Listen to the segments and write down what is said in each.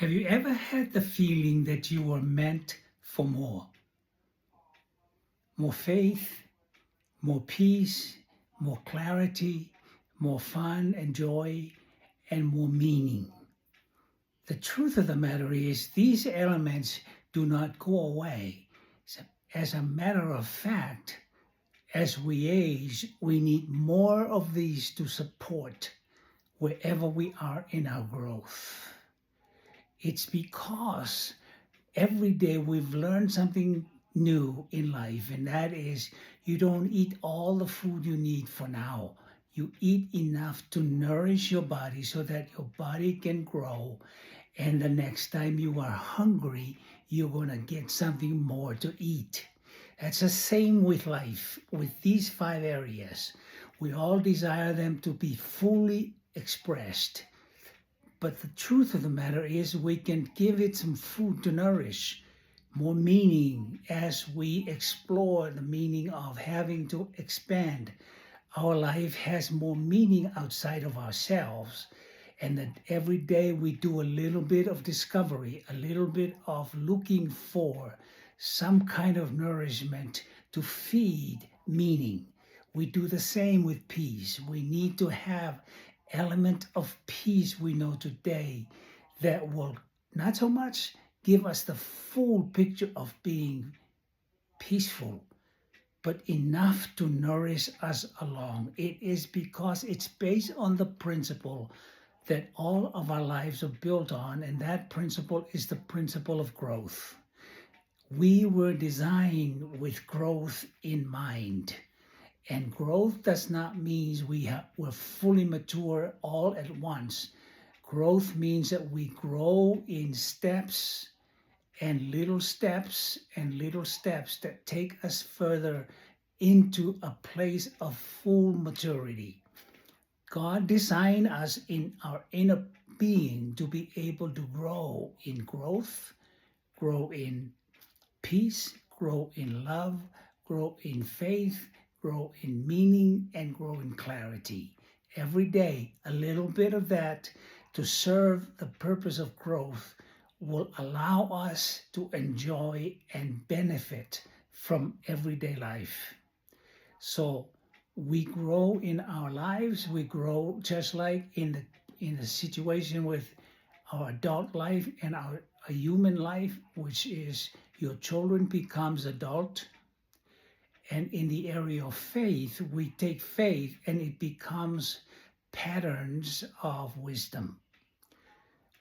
Have you ever had the feeling that you were meant for more? More faith, more peace, more clarity, more fun and joy, and more meaning. The truth of the matter is, these elements do not go away. As a matter of fact, as we age, we need more of these to support wherever we are in our growth. It's because every day we've learned something new in life, and that is you don't eat all the food you need for now. You eat enough to nourish your body so that your body can grow. And the next time you are hungry, you're going to get something more to eat. That's the same with life, with these 5 areas. We all desire them to be fully expressed. But the truth of the matter is we can give it some food to nourish, more meaning as we explore the meaning of having to expand. Our life has more meaning outside of ourselves, and that every day we do a little bit of discovery, a little bit of looking for some kind of nourishment to feed meaning. We do the same with peace. We need to have element of peace we know today that will not so much give us the full picture of being peaceful, but enough to nourish us along. It is because it's based on the principle that all of our lives are built on, and that principle is the principle of growth. We were designed with growth in mind. And growth does not mean we're fully mature all at once. Growth means that we grow in steps and little steps and little steps that take us further into a place of full maturity. God designed us in our inner being to be able to grow in growth, grow in peace, grow in love, grow in faith, grow in meaning, and grow in clarity. Every day, a little bit of that to serve the purpose of growth will allow us to enjoy and benefit from everyday life. So we grow in our lives, we grow just like in the situation with our adult life and our human life, which is your children becomes adult. And in the area of faith, we take faith and it becomes patterns of wisdom.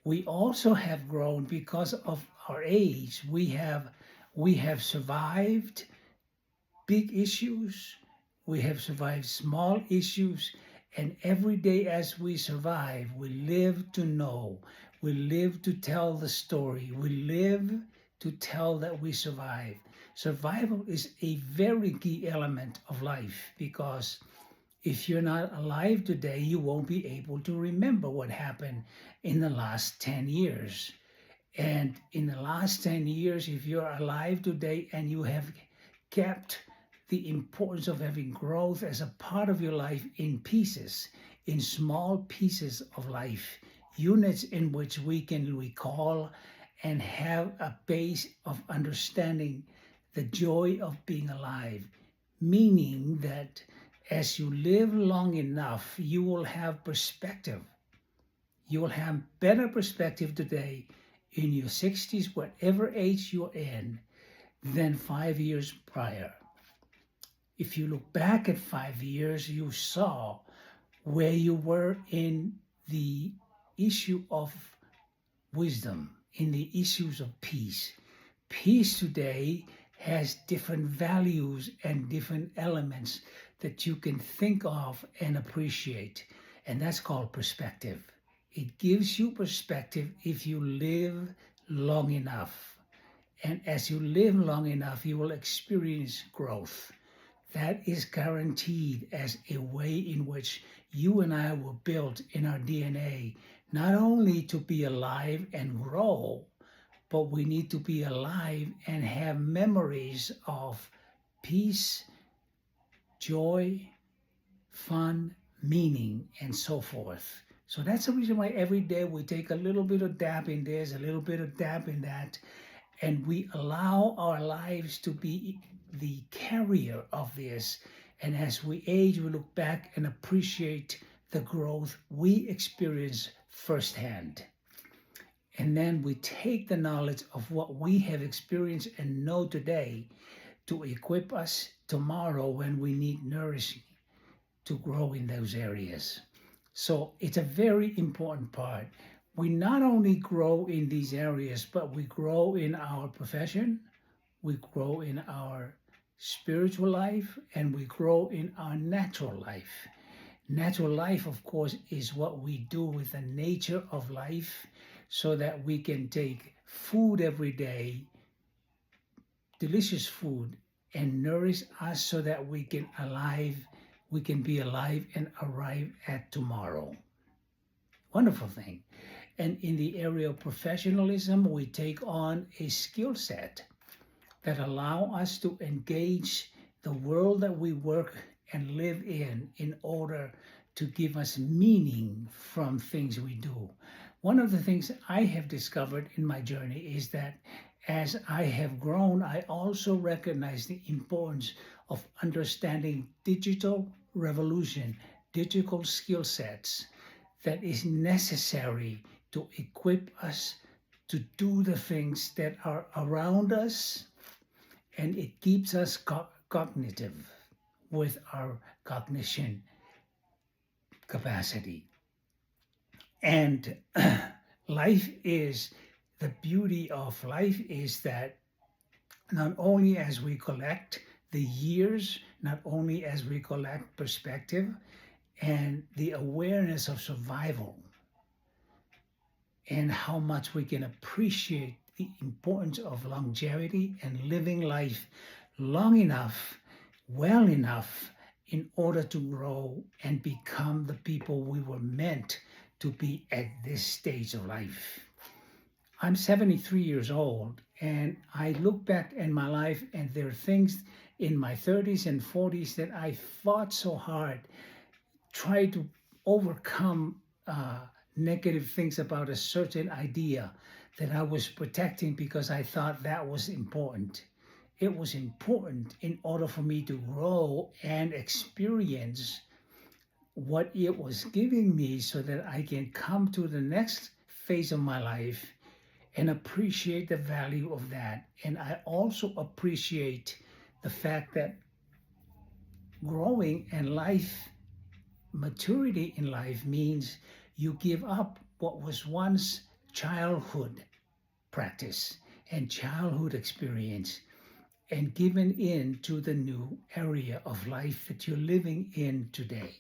We also have grown because of our age. We have survived big issues. We have survived small issues. And every day as we survive, we live to know. We live to tell the story. We live to tell that we survive. Survival is a very key element of life, because if you're not alive today, you won't be able to remember what happened in the last 10 years. And in the last 10 years, if you're alive today and you have kept the importance of having growth as a part of your life in pieces, in small pieces of life, units in which we can recall and have a base of understanding the joy of being alive, meaning that as you live long enough, you will have perspective. You will have better perspective today in your 60s, whatever age you're in, than 5 years prior. If you look back at 5 years, you saw where you were in the issue of wisdom, in the issues of peace. Peace today has different values and different elements that you can think of and appreciate. And that's called perspective. It gives you perspective if you live long enough. And as you live long enough, you will experience growth. That is guaranteed as a way in which you and I were built in our DNA, not only to be alive and grow, but we need to be alive and have memories of peace, joy, fun, meaning, and so forth. So that's the reason why every day we take a little bit of dab in this, a little bit of dab in that, and we allow our lives to be the carrier of this. And as we age, we look back and appreciate the growth we experience firsthand. And then we take the knowledge of what we have experienced and know today to equip us tomorrow when we need nourishing to grow in those areas. So it's a very important part. We not only grow in these areas, but we grow in our profession, we grow in our spiritual life, and we grow in our natural life. Natural life, of course, is what we do with the nature of life so that we can take food every day, delicious food, and nourish us so that we can be alive and arrive at tomorrow. Wonderful thing. And in the area of professionalism, we take on a skill set that allow us to engage the world that we work and live in order to give us meaning from things we do. One of the things I have discovered in my journey is that as I have grown, I also recognize the importance of understanding digital revolution, digital skill sets that is necessary to equip us to do the things that are around us, and it keeps us cognitive with our cognition capacity. And the beauty of life is that not only as we collect the years, not only as we collect perspective and the awareness of survival and how much we can appreciate the importance of longevity and living life long enough, well enough, in order to grow and become the people we were meant to be at this stage of life. I'm 73 years old, and I look back in my life, and there are things in my 30s and 40s that I fought so hard, tried to overcome negative things about a certain idea that I was protecting because I thought that was important. It was important in order for me to grow and experience what it was giving me so that I can come to the next phase of my life and appreciate the value of that. And I also appreciate the fact that growing and maturity in life means you give up what was once childhood practice and childhood experience and given in to the new area of life that you're living in today.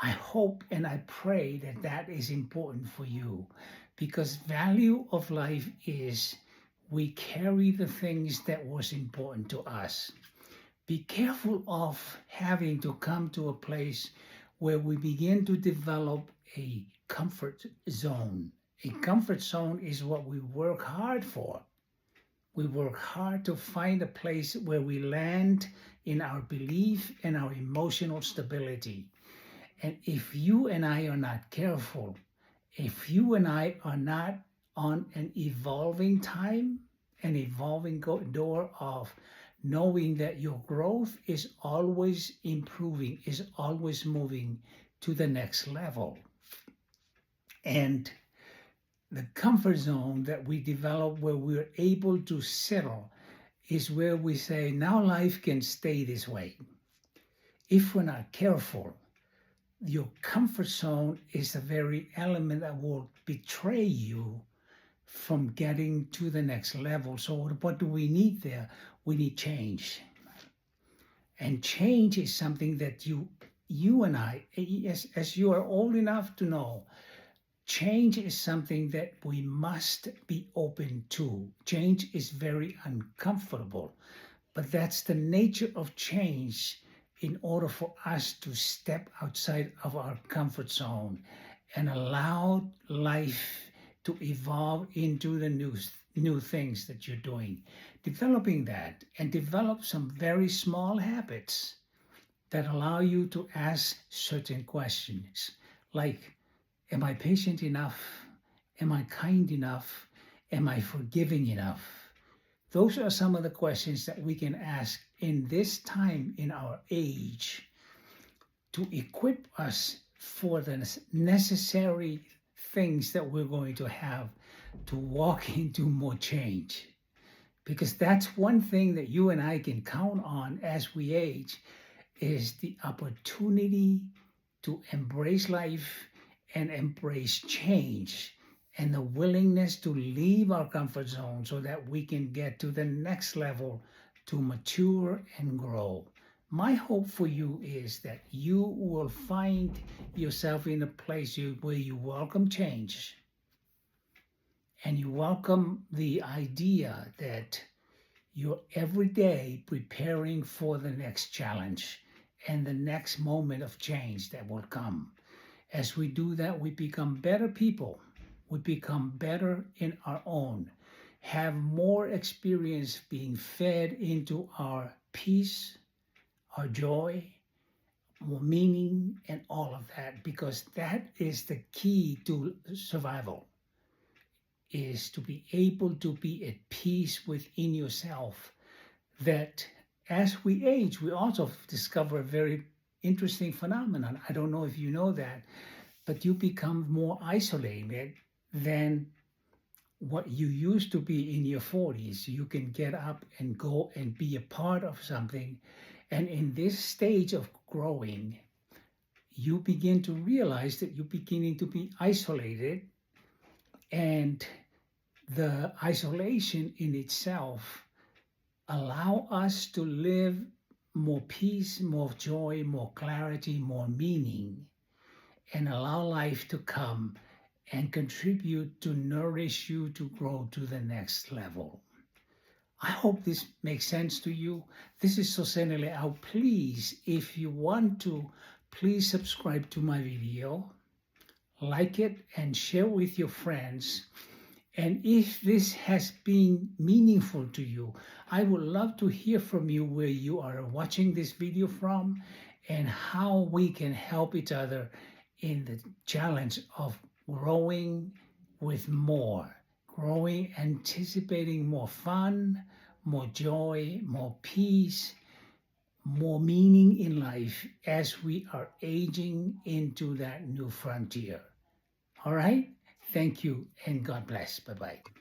I hope and I pray that that is important for you, because value of life is we carry the things that was important to us. Be careful of having to come to a place where we begin to develop a comfort zone. A comfort zone is what we work hard for. We work hard to find a place where we land in our belief and our emotional stability. And if you and I are not careful, if you and I are not on an evolving time, an evolving door of knowing that your growth is always improving, is always moving to the next level. And the comfort zone that we develop where we're able to settle is where we say, now life can stay this way. If we're not careful, your comfort zone is the very element that will betray you from getting to the next level. So what do we need there? We need change. And change is something that you and I, as you are old enough to know, change is something that we must be open to. Change is very uncomfortable, but that's the nature of change in order for us to step outside of our comfort zone and allow life to evolve into the new things that you're doing. Developing that and develop some very small habits that allow you to ask certain questions, like, Am I patient enough? Am I kind enough? Am I forgiving enough? Those are some of the questions that we can ask in this time in our age to equip us for the necessary things that we're going to have to walk into more change. Because that's one thing that you and I can count on as we age is the opportunity to embrace life and embrace change and the willingness to leave our comfort zone so that we can get to the next level to mature and grow. My hope for you is that you will find yourself in a place where you welcome change and you welcome the idea that you're every day preparing for the next challenge and the next moment of change that will come. As we do that, we become better people. We become better in our own, have more experience being fed into our peace, our joy, more meaning, and all of that, because that is the key to survival, is to be able to be at peace within yourself. That as we age, we also discover a very interesting phenomenon. I don't know if you know that, but you become more isolated than what you used to be in your 40s. You can get up and go and be a part of something. And in this stage of growing, you begin to realize that you're beginning to be isolated, and the isolation in itself allow us to live more peace, more joy, more clarity, more meaning, and allow life to come and contribute to nourish you to grow to the next level. I hope this makes sense to you. This is Jose Leao. Please, if you want to, please subscribe to my video, like it, and share with your friends. And if this has been meaningful to you, I would love to hear from you where you are watching this video from and how we can help each other in the challenge of growing with more, growing, anticipating more fun, more joy, more peace, more meaning in life as we are aging into that new frontier. All right? Thank you and God bless. Bye-bye.